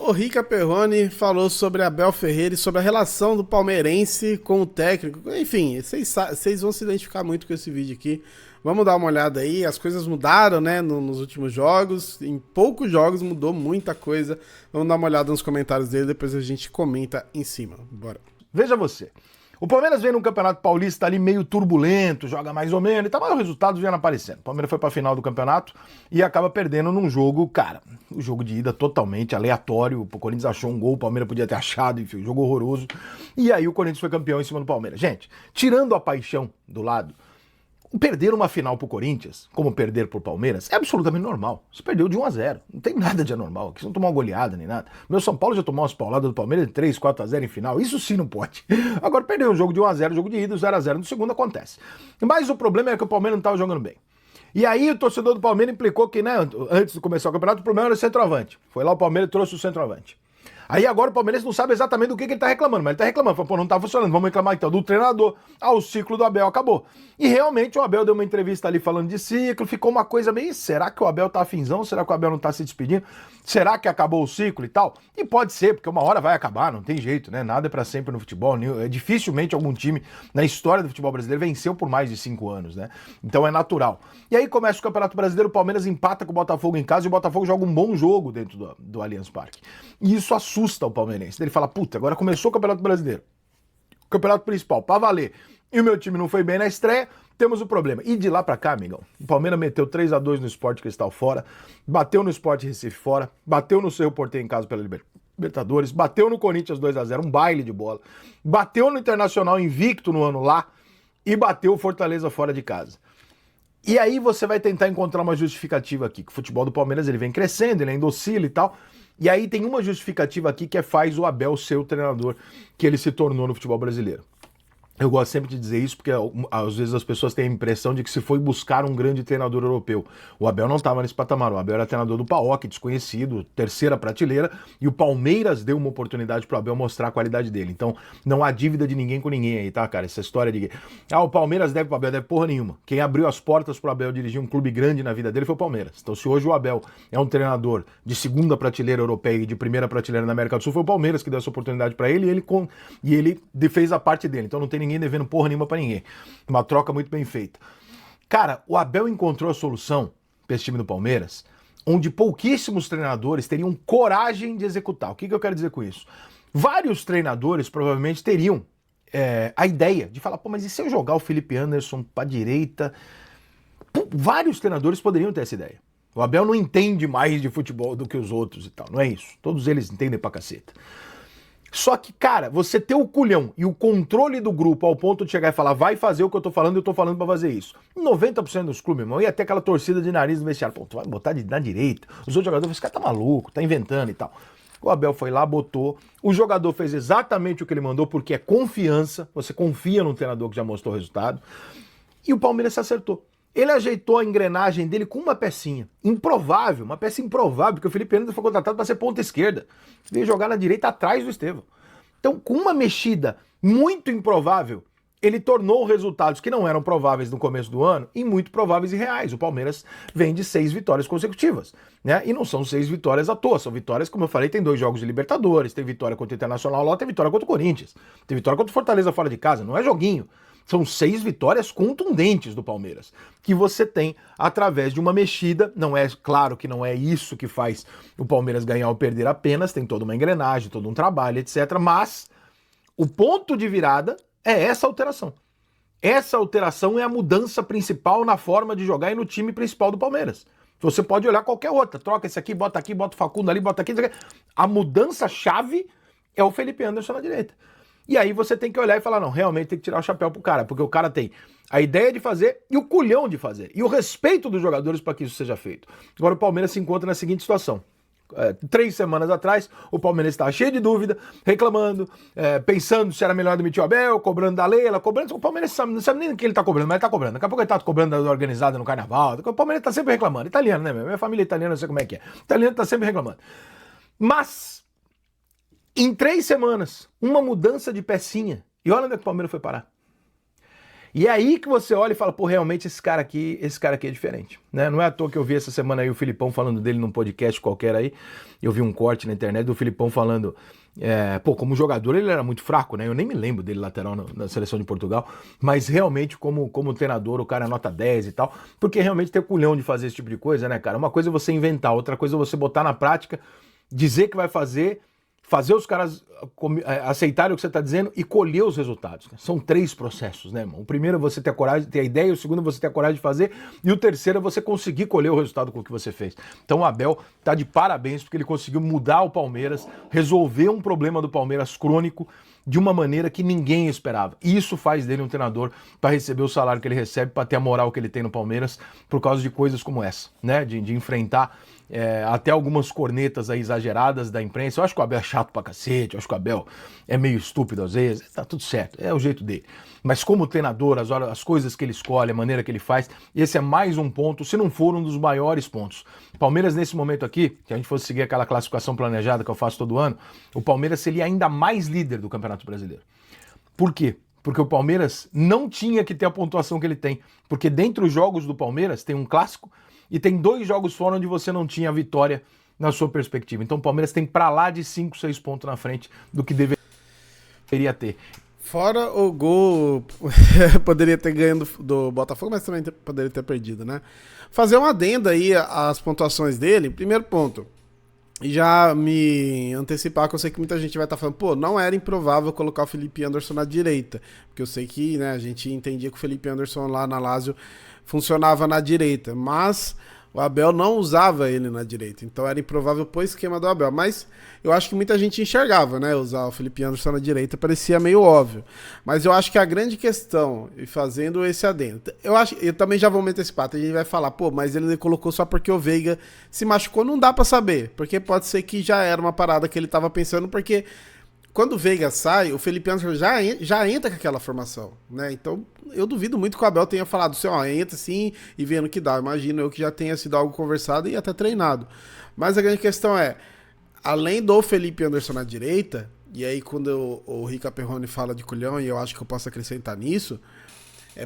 O Rica Perrone falou sobre Abel Ferreira e sobre a relação do palmeirense com o técnico. Enfim, vocês vão se identificar muito com esse vídeo aqui. Vamos dar uma olhada aí. As coisas mudaram, né, nos últimos jogos. Em poucos jogos mudou muita coisa. Vamos dar uma olhada nos comentários dele, depois a gente comenta em cima. Bora. Veja você. O Palmeiras vem num Campeonato Paulista ali meio turbulento, joga mais ou menos, e tá, mas o resultado vem aparecendo. O Palmeiras foi pra final do campeonato e acaba perdendo num jogo, cara, o jogo de ida totalmente aleatório. O Corinthians achou um gol, o Palmeiras podia ter achado, enfim, um jogo horroroso. E aí o Corinthians foi campeão em cima do Palmeiras. Gente, tirando a paixão do lado, perder uma final pro Corinthians, como perder pro Palmeiras, é absolutamente normal. Você perdeu de 1-0. Não tem nada de anormal aqui. Você não tomou uma goleada nem nada. Meu São Paulo já tomou umas pauladas do Palmeiras de 3, 4-0 em final. Isso sim não pode. Agora, perder um jogo de 1-0, jogo de ida, 0-0 no segundo acontece. Mas o problema é que o Palmeiras não estava jogando bem. E aí o torcedor do Palmeiras implicou que, né, antes de começar o campeonato, o problema era o centroavante. Foi lá o Palmeiras e trouxe o centroavante. Aí agora o Palmeiras não sabe exatamente do que ele tá reclamando, mas ele tá reclamando, falou, pô, não tá funcionando, vamos reclamar então do treinador. O ciclo do Abel acabou. E realmente o Abel deu uma entrevista ali falando de ciclo, ficou uma coisa meio, será que o Abel tá afinzão? Será que o Abel não tá se despedindo? Será que acabou o ciclo e tal? E pode ser, porque uma hora vai acabar, não tem jeito, né? Nada é pra sempre no futebol, dificilmente algum time na história do futebol brasileiro venceu por mais de 5 anos, né? Então é natural. E aí começa o Campeonato Brasileiro, o Palmeiras empata com o Botafogo em casa e o Botafogo joga um bom jogo dentro do Allianz Parque. E isso assusta o palmeirense. Ele fala, puta, agora começou o Campeonato Brasileiro. O Campeonato Principal, pra valer. E o meu time não foi bem na estreia, temos o problema. E de lá pra cá, amigão, o Palmeiras meteu 3-2 no Sport Cristal fora, bateu no Sport Recife fora, bateu no Cerro Porteño em casa pela Libertadores, bateu no Corinthians 2-0, um baile de bola, bateu no Internacional invicto no ano lá e bateu o Fortaleza fora de casa. E aí você vai tentar encontrar uma justificativa aqui, que o futebol do Palmeiras ele vem crescendo, ele ainda oscila e tal. E aí tem uma justificativa aqui que faz o Abel ser o treinador que ele se tornou no futebol brasileiro. Eu gosto sempre de dizer isso porque às vezes as pessoas têm a impressão de que se foi buscar um grande treinador europeu. O Abel não estava nesse patamar, o Abel era treinador do PAOK, desconhecido, terceira prateleira, e o Palmeiras deu uma oportunidade para o Abel mostrar a qualidade dele. Então não há dívida de ninguém com ninguém aí, tá, cara? Essa história de o Palmeiras deve pro Abel, deve porra nenhuma. Quem abriu as portas pro Abel dirigir um clube grande na vida dele foi o Palmeiras. Então se hoje o Abel é um treinador de segunda prateleira europeia e de primeira prateleira na América do Sul, foi o Palmeiras que deu essa oportunidade para ele e ele fez a parte dele. Então não tem ninguém devendo porra nenhuma pra ninguém. Uma troca muito bem feita. Cara, o Abel encontrou a solução pra esse time do Palmeiras, onde pouquíssimos treinadores teriam coragem de executar. O que eu quero dizer com isso? Vários treinadores provavelmente teriam a ideia de falar, pô, mas e se eu jogar o Felipe Anderson pra direita? Pô, vários treinadores poderiam ter essa ideia. O Abel não entende mais de futebol do que os outros e tal, não é isso. Todos eles entendem pra caceta. Só que, cara, você ter o culhão e o controle do grupo ao ponto de chegar e falar, vai fazer o que eu tô falando pra fazer isso. 90% dos clubes, irmão, ia ter aquela torcida de nariz no vestiário. Pô, tu vai botar na direita. Os outros jogadores, esse cara tá maluco, tá inventando e tal. O Abel foi lá, botou. O jogador fez exatamente o que ele mandou, porque é confiança. Você confia num treinador que já mostrou o resultado. E o Palmeiras se acertou. Ele ajeitou a engrenagem dele com uma pecinha. Improvável, uma peça improvável, porque o Felipe Anderson foi contratado para ser ponta esquerda. Veio jogar na direita atrás do Estevão. Então, com uma mexida muito improvável, ele tornou resultados que não eram prováveis no começo do ano em muito prováveis e reais. O Palmeiras vem de 6 vitórias consecutivas, né? E não são 6 vitórias à toa, são vitórias, como eu falei, tem 2 jogos de Libertadores, tem vitória contra o Internacional lá, tem vitória contra o Corinthians, tem vitória contra o Fortaleza fora de casa, não é joguinho. São 6 vitórias contundentes do Palmeiras, que você tem através de uma mexida. Não é, claro que não é isso que faz o Palmeiras ganhar ou perder apenas, tem toda uma engrenagem, todo um trabalho, etc. Mas o ponto de virada é essa alteração. Essa alteração é a mudança principal na forma de jogar e no time principal do Palmeiras. Você pode olhar qualquer outra, troca esse aqui, bota o Facundo ali, bota aqui. A mudança-chave é o Felipe Anderson na direita. E aí você tem que olhar e falar, não, realmente tem que tirar o chapéu pro cara, porque o cara tem a ideia de fazer e o culhão de fazer, e o respeito dos jogadores para que isso seja feito. Agora o Palmeiras se encontra na seguinte situação. 3 semanas atrás, o Palmeiras estava cheio de dúvida, reclamando, pensando se era melhor demitir o Abel, cobrando da Leila, cobrando. O Palmeiras não sabe nem o que ele tá cobrando, mas ele tá cobrando. Daqui a pouco ele tá cobrando da organizada no carnaval. O Palmeiras tá sempre reclamando. Italiano, né, meu? Minha família é italiana, não sei como é que é. Italiano tá sempre reclamando. Mas em 3 semanas, uma mudança de pecinha. E olha onde é que o Palmeiras foi parar. E é aí que você olha e fala, pô, realmente esse cara aqui é diferente, né? Não é à toa que eu vi essa semana aí o Filipão falando dele num podcast qualquer aí, eu vi um corte na internet do Filipão falando, pô, como jogador ele era muito fraco, né? Eu nem me lembro dele lateral na seleção de Portugal, mas realmente como treinador o cara é nota 10 e tal, porque realmente tem o culhão de fazer esse tipo de coisa, né, cara? Uma coisa é você inventar, outra coisa é você botar na prática, dizer que vai fazer os caras aceitarem o que você está dizendo e colher os resultados. São 3 processos, né, irmão? O primeiro é você ter a coragem, ter a ideia, o segundo é você ter a coragem de fazer, e o terceiro é você conseguir colher o resultado com o que você fez. Então o Abel tá de parabéns porque ele conseguiu mudar o Palmeiras, resolver um problema do Palmeiras crônico de uma maneira que ninguém esperava. E isso faz dele um treinador para receber o salário que ele recebe, para ter a moral que ele tem no Palmeiras, por causa de coisas como essa, né? De enfrentar até algumas cornetas aí exageradas da imprensa. Eu acho que o Abel é chato pra cacete, eu acho que o Abel é meio estúpido às vezes, tá tudo certo, é o jeito dele. Mas como treinador, as coisas que ele escolhe, a maneira que ele faz, esse é mais um ponto, se não for um dos maiores pontos. Palmeiras nesse momento aqui, se a gente fosse seguir aquela classificação planejada que eu faço todo ano, o Palmeiras seria ainda mais líder do Campeonato Brasileiro. Por quê? Porque o Palmeiras não tinha que ter a pontuação que ele tem, porque dentre os jogos do Palmeiras tem um clássico, e tem 2 jogos fora onde você não tinha a vitória na sua perspectiva. Então o Palmeiras tem pra lá de 5, 6 pontos na frente do que deveria ter. Fora o gol, poderia ter ganho do Botafogo, mas também poderia ter perdido, né? Fazer uma adenda aí às pontuações dele. Primeiro ponto, e já me antecipar, que eu sei que muita gente vai estar falando, pô, não era improvável colocar o Felipe Anderson na direita, porque eu sei que, né, a gente entendia que o Felipe Anderson lá na Lazio funcionava na direita, mas o Abel não usava ele na direita, então era improvável pro esquema do Abel, mas eu acho que muita gente enxergava, né, usar o Felipe Anderson na direita, parecia meio óbvio, mas eu acho que a grande questão, e fazendo esse adendo, eu também já vou me antecipar, a gente vai falar, pô, mas ele colocou só porque o Veiga se machucou, não dá pra saber, porque pode ser que já era uma parada que ele tava pensando, porque quando o Veiga sai, o Felipe Anderson já entra com aquela formação, né? Então, eu duvido muito que o Abel tenha falado assim, ó, entra assim e vendo o que dá. Imagino eu que já tenha sido algo conversado e até treinado. Mas a grande questão é, além do Felipe Anderson na direita, e aí quando o Rica Perrone fala de culhão, e eu acho que eu posso acrescentar nisso,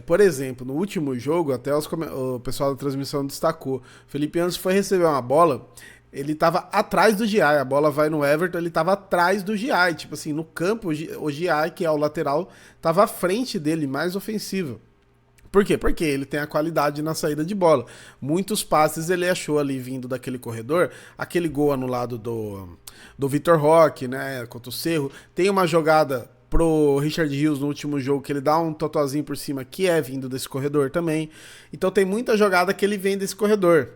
por exemplo, no último jogo, até o pessoal da transmissão destacou, o Felipe Anderson foi receber uma bola, ele tava atrás do Giai, a bola vai no Everton, ele tava atrás do Giai, tipo assim, no campo, o Giai, que é o lateral, tava à frente dele, mais ofensivo. Por quê? Porque ele tem a qualidade na saída de bola. Muitos passes ele achou ali vindo daquele corredor, aquele gol anulado do Vitor Roque, né, contra o Cerro, tem uma jogada pro Richard Rios no último jogo, que ele dá um totozinho por cima, que é vindo desse corredor também. Então tem muita jogada que ele vem desse corredor.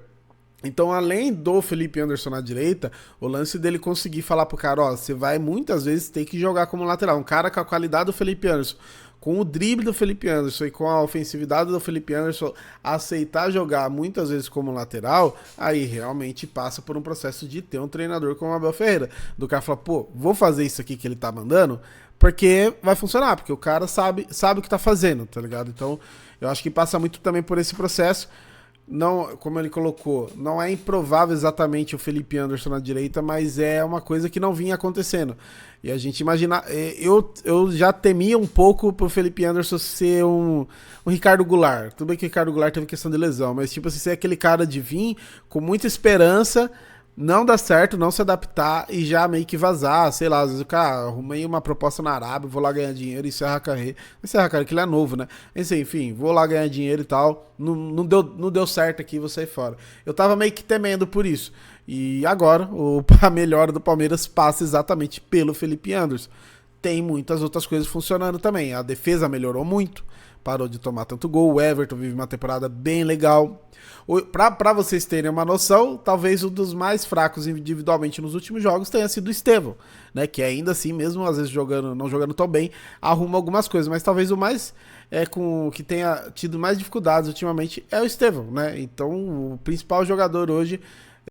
Então, além do Felipe Anderson na direita, o lance dele conseguir falar pro cara, ó, você vai muitas vezes ter que jogar como lateral. Um cara com a qualidade do Felipe Anderson, com o drible do Felipe Anderson e com a ofensividade do Felipe Anderson, aceitar jogar muitas vezes como lateral, aí realmente passa por um processo de ter um treinador como o Abel Ferreira. Do cara falar, pô, vou fazer isso aqui que ele tá mandando, porque vai funcionar, porque o cara sabe o que tá fazendo, tá ligado? Então, eu acho que passa muito também por esse processo. Não, como ele colocou, não é improvável exatamente o Felipe Anderson na direita, mas é uma coisa que não vinha acontecendo. E a gente imagina, eu já temia um pouco pro Felipe Anderson ser um Ricardo Goulart. Tudo bem que o Ricardo Goulart teve questão de lesão, mas tipo assim, ser aquele cara de vir com muita esperança, não dar certo, não se adaptar e já meio que vazar, sei lá, às vezes o cara arrumei uma proposta na Arábia, vou lá ganhar dinheiro e encerra a carreira, que ele é novo, né? Enfim, vou lá ganhar dinheiro e tal, não deu certo aqui, vou sair fora. Eu tava meio que temendo por isso, e agora a melhora do Palmeiras passa exatamente pelo Felipe Anderson. Tem muitas outras coisas funcionando também, a defesa melhorou muito, parou de tomar tanto gol, o Everton vive uma temporada bem legal. Pra vocês terem uma noção, talvez um dos mais fracos individualmente nos últimos jogos tenha sido o Estevão, né? Que ainda assim, mesmo às vezes não jogando tão bem, arruma algumas coisas, mas talvez o mais que tenha tido mais dificuldades ultimamente é o Estevão, né? Então o principal jogador hoje,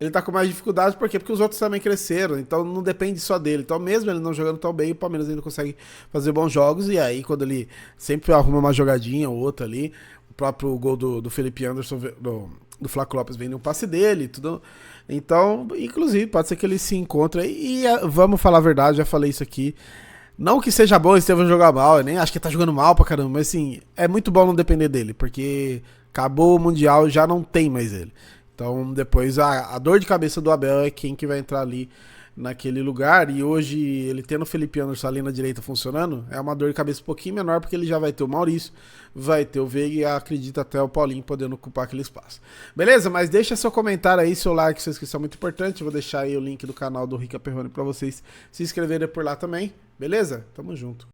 ele tá com mais dificuldades, por quê? Porque os outros também cresceram, então não depende só dele. Então mesmo ele não jogando tão bem, o Palmeiras ainda consegue fazer bons jogos, e aí quando ele sempre arruma uma jogadinha ou outra ali, o próprio gol do Felipe Anderson, do Flávio Lopes vem no passe dele, tudo. Então, inclusive, pode ser que ele se encontre. E vamos falar a verdade, já falei isso aqui. Não que seja bom o Estevão jogar mal, eu nem acho que ele tá jogando mal pra caramba, mas assim, é muito bom não depender dele, porque acabou o Mundial, já não tem mais ele. Então depois a dor de cabeça do Abel é quem que vai entrar ali naquele lugar, e hoje ele tendo o Felipe Anderson ali na direita funcionando, é uma dor de cabeça um pouquinho menor, porque ele já vai ter o Maurício, vai ter o Veiga e acredito até o Paulinho podendo ocupar aquele espaço. Beleza? Mas deixa seu comentário aí, seu like, sua inscrição é muito importante, vou deixar aí o link do canal do Rica Perrone pra vocês se inscreverem por lá também, beleza? Tamo junto.